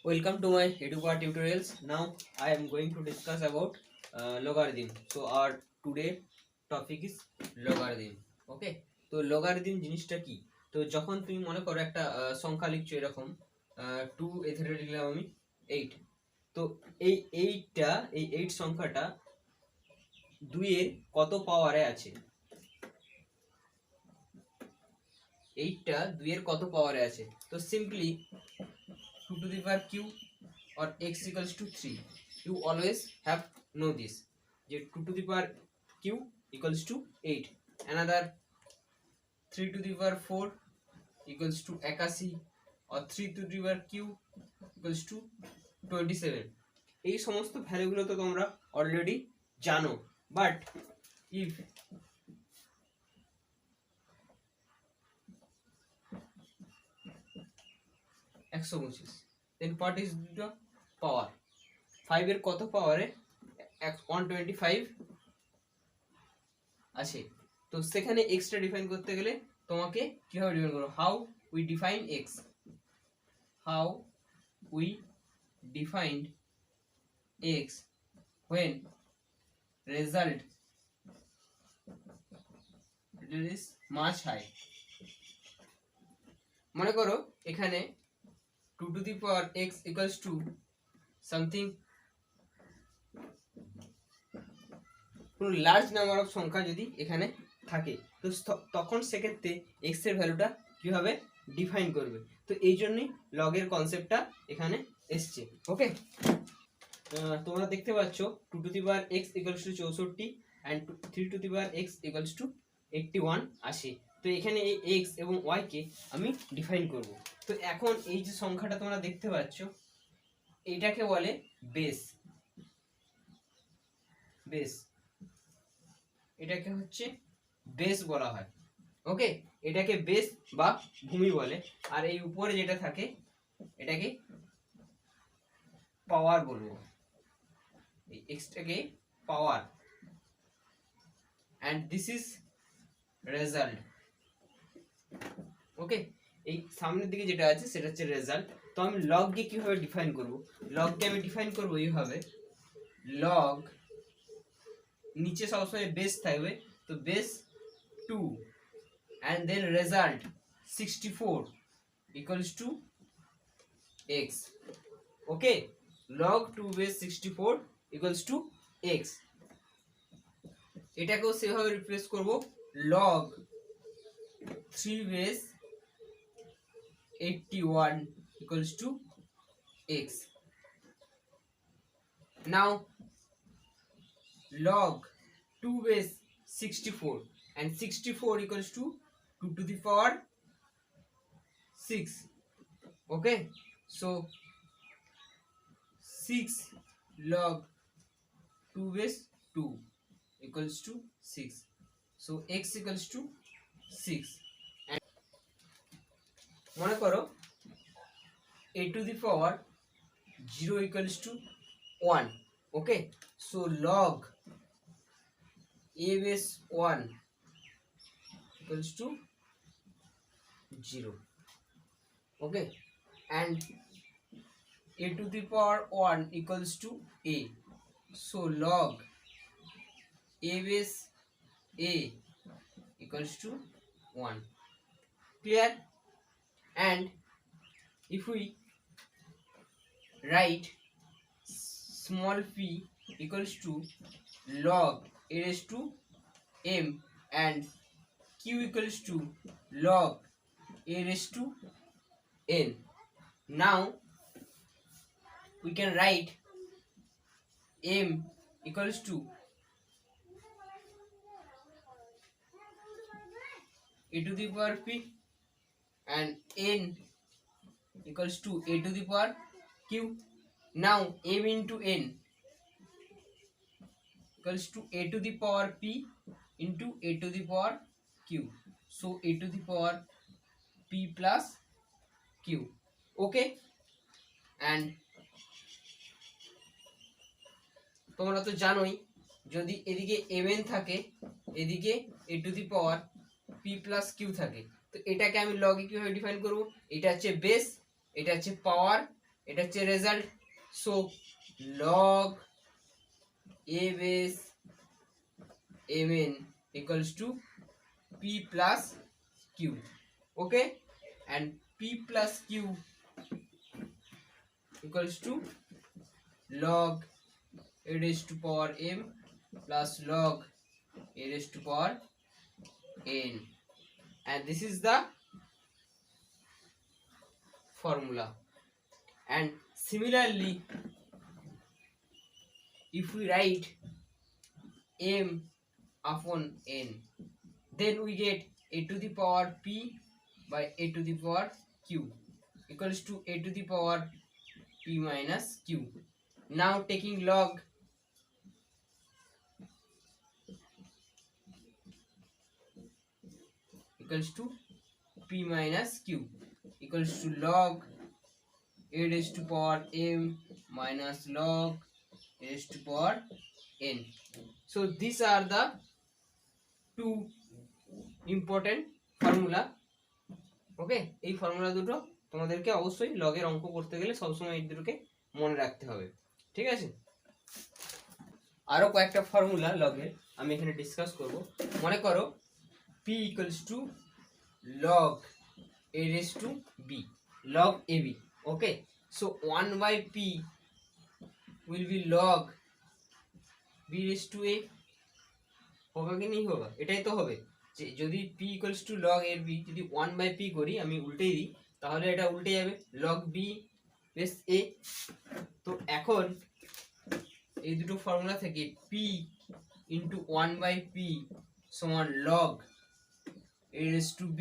Welcome to my Educar tutorials. Now I am going to discuss about logarithm. So our today topic is logarithm. Okay, তো logarithm জিনিসটা কি? তো যখন তুমি মনে করো একটা সংখ্যা লিখছো এরকম 2 এ ধরে লিখলাম আমি 8, তো এই 8টা এই 8 সংখ্যাটা 2 এর কত পাওয়ারে আছে? 8টা 2 এর কত পাওয়ারে আছে? তো simply 2 to the power q or x equals to 3. You always have know this. 2 to the power q equals to 8. Another 3 to the power 4 equals to 81 or 3 to the power q equals to 27. এই সমস্ত ভ্যালুগুলো তো তোমরা already জানো, but if একশো পঁচিশ, দেন what is the power? 5 এর কত পাওয়ারে 125 আছে? তো সেখানে এক্সটা ডিফাইন করতে গেলে তোমাকে কিভাবে ডিফাইন করো? How we define x, how we defined x when result is much high. মনে করো এখানে 2 to the power x equals to something, কোনো লার্জ নাম্বার অফ সংখ্যা যদি এখানে থাকে, তো তখন সেক্ষেত্রে এক্স এর ভ্যালুটা কিভাবে ডিফাইন করবে? তো এই জন্যই লগের কনসেপ্টটা এখানে এসছে। ওকে, তোমরা দেখতে পাচ্ছ 2 to the power x equals to 64 and 3 to the power x equals to 81 আসে। তো এখানে এই x এবং y কে আমি ডিফাইন করব। তো এখন এই যে সংখ্যাটা তোমরা দেখতে পাচ্ছ, এইটাকে বলে বেস। বেস, এটাকে হচ্ছে বেস বলা হয়। ওকে, এটাকে বেস বা ভূমি বলে। আর এই উপরে যেটা থাকে এটাকে পাওয়ার বলবো, এই এক্সটাকে পাওয়ার, and this is result. ওকে, এই সামনের দিকে যেটা আছে সেটা হচ্ছে রেজাল্ট। তো আমি লগ কে কিভাবে ডিফাইন করব? লগ কে আমি ডিফাইন করব এইভাবে, লগ নিচে সবসময় বেস থাকবে, তো base 2 and then result 64 equals to x. okay, log 2 base 64 equals to x. এটাকেও সেভাবে রিপ্লেস করব, log 3 base 81 equals to x. now log 2 base 64 and 64 equals to 2 to the power 6. okay, so 6 log 2 base 2 equals to 6. so x equals to 6. and মনে করো a to the power 0 equals to 1. okay, so log a base 1 equals to 0. okay, and a to the power 1 equals to a, so log a base a equals to 1. clear? and if we write small p equals to log a raised to m and q equals to log a raised to n, now we can write m equals to a to the power p and n equals to a to the power q. now m into n equals to a to the power p into a to the power q, so a to the power p plus q. okay, and তোমরা তো জানোই যদি এদিকে mn থাকে এদিকে a to the power p plus q থাকে, তো এটাকে আমি লগে কিভাবে ডিফাইন করব? এটা হচ্ছে বেস, এটা হচ্ছে পাওয়ার, এটা হচ্ছে result. So log a base mn equals to p plus q. Okay, and p plus q equals to log a raised to power m plus log a raised to power n, and this is the formula. And similarly, if we write m upon n, then we get a to the power p by a to the power q equals to a to the power p minus q. Now taking log equals to p minus q equals to log a raised to power m minus log a raised to power n. So these are the two important formula. ওকে, এই formula দুটো তোমাদেরকে অবশ্যই লগের অঙ্ক করতে গেলে সবসময় এই দুটোকে মনে রাখতে হবে, ঠিক আছে? আরো কয়েকটা ফর্মুলা লগের আমি এখানে ডিসকাস করব। মনে করো p equals to log a raised to b, log ab. Okay, so 1 by p will be log b raised to a, होगा कि नहीं होगा? এটাই তো হবে যে যদি p equals to log ab যদি 1 by p করি, আমি উল্টেই দিই তাহলে এটা উল্টে যাবে log b বেস a। তো এখন এই দুটো ফর্মুলা থেকে p into 1 by p সমান log a raised to b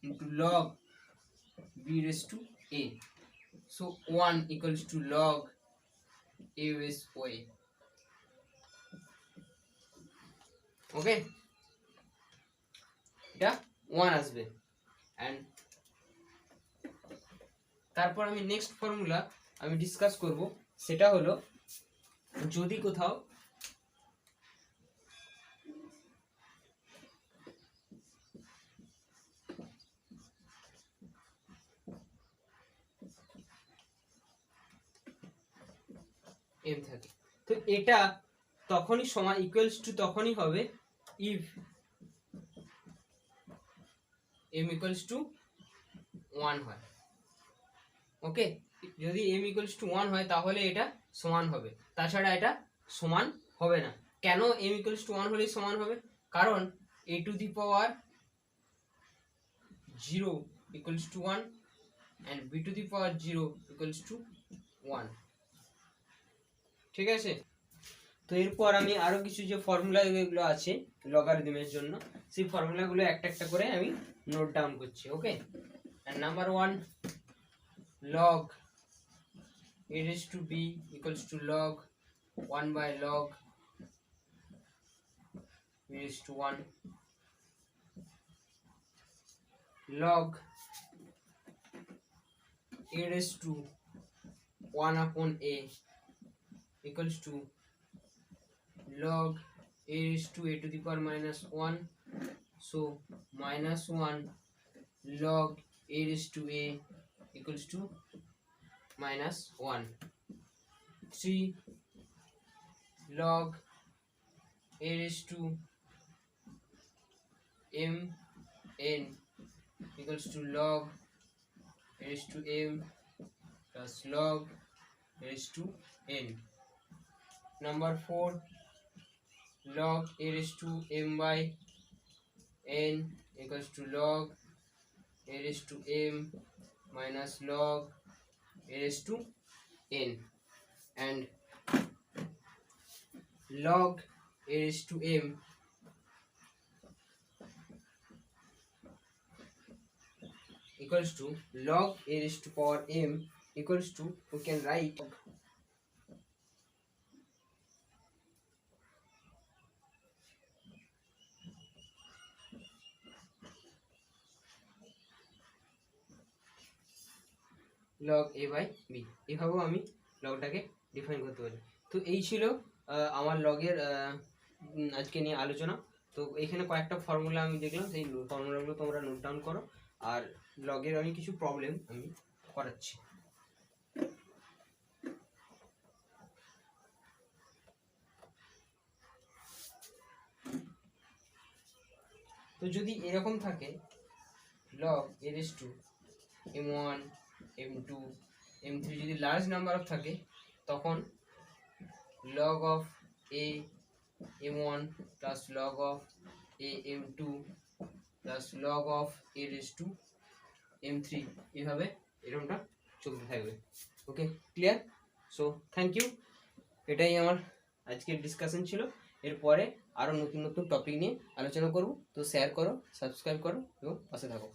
into log b raised to a. So 1 equals to log a base a. ওকে, এটা 1 আসবে। এন্ড তারপর আমি নেক্সট ফর্মুলা আমি ডিসকাস করব, সেটা হলো যদি কোথাও m থাকে, তো এটা তখনই সমান ইকুয়ালস টু তখনই হবে if m equals to 1 হয়। ওকে, যদি m equals to 1 হয় তাহলে এটা সমান হবে, তাছাড়া এটা সমান হবে না। কেন m equals to 1 হলেই সমান হবে? কারণ a to the power 0 equals to 1 and b to the power 0 equals to 1, ঠিক আছে? তো এরপর আমি আরো কিছু যে ফর্মুলা যেগুলো আছে লগারিদমের জন্য, সেই ফর্মুলাগুলো একটা একটা করে আমি নোট ডাউন করছি। ওকে, and number 1 log a raised to b equals to log 1 by log b raised to 1, log a raised to 1 upon a equals to log a raised to a to the power minus 1, so minus 1 log a raised to a equals to minus 1, 3 log a raised to m n equals to log a raised to m plus log a raised to n. Number 4 log a raised to m by n equals to log a raised to m minus log a raised to n, and log a raised to m equals to log a raised to power m equals to, we can write log a by b, এভাবেও আমি লগটাকে define করতে পারি। তো এই ছিল আমার লগের আজকে নিয়ে আলোচনা। তো এখানে কয়েকটা ফর্মুলা আমি দেখলাম, সেই ফর্মুলাগুলো তোমরা নোট ডাউন করো, আর লগের আমি কিছু প্রবলেম আমি করাচ্ছি। তো যদি এরকম থাকে log a raised to m1 m2 m3 যদি লার্জ নাম্বার অফ থাকে তখন log of a m1 plus log of a m2 plus log of a raised to m3 এইভাবে এরকমটা চলতে থাকবে। ওকে, ক্লিয়ার? সো থ্যাংক ইউ, এটাই আমার আজকের ডিসকাশন ছিল। এরপরে আরও নতুন নতুন টপিক নিয়ে আলোচনা করব। তো শেয়ার করো, সাবস্ক্রাইব করো এবং পাশে থাকো।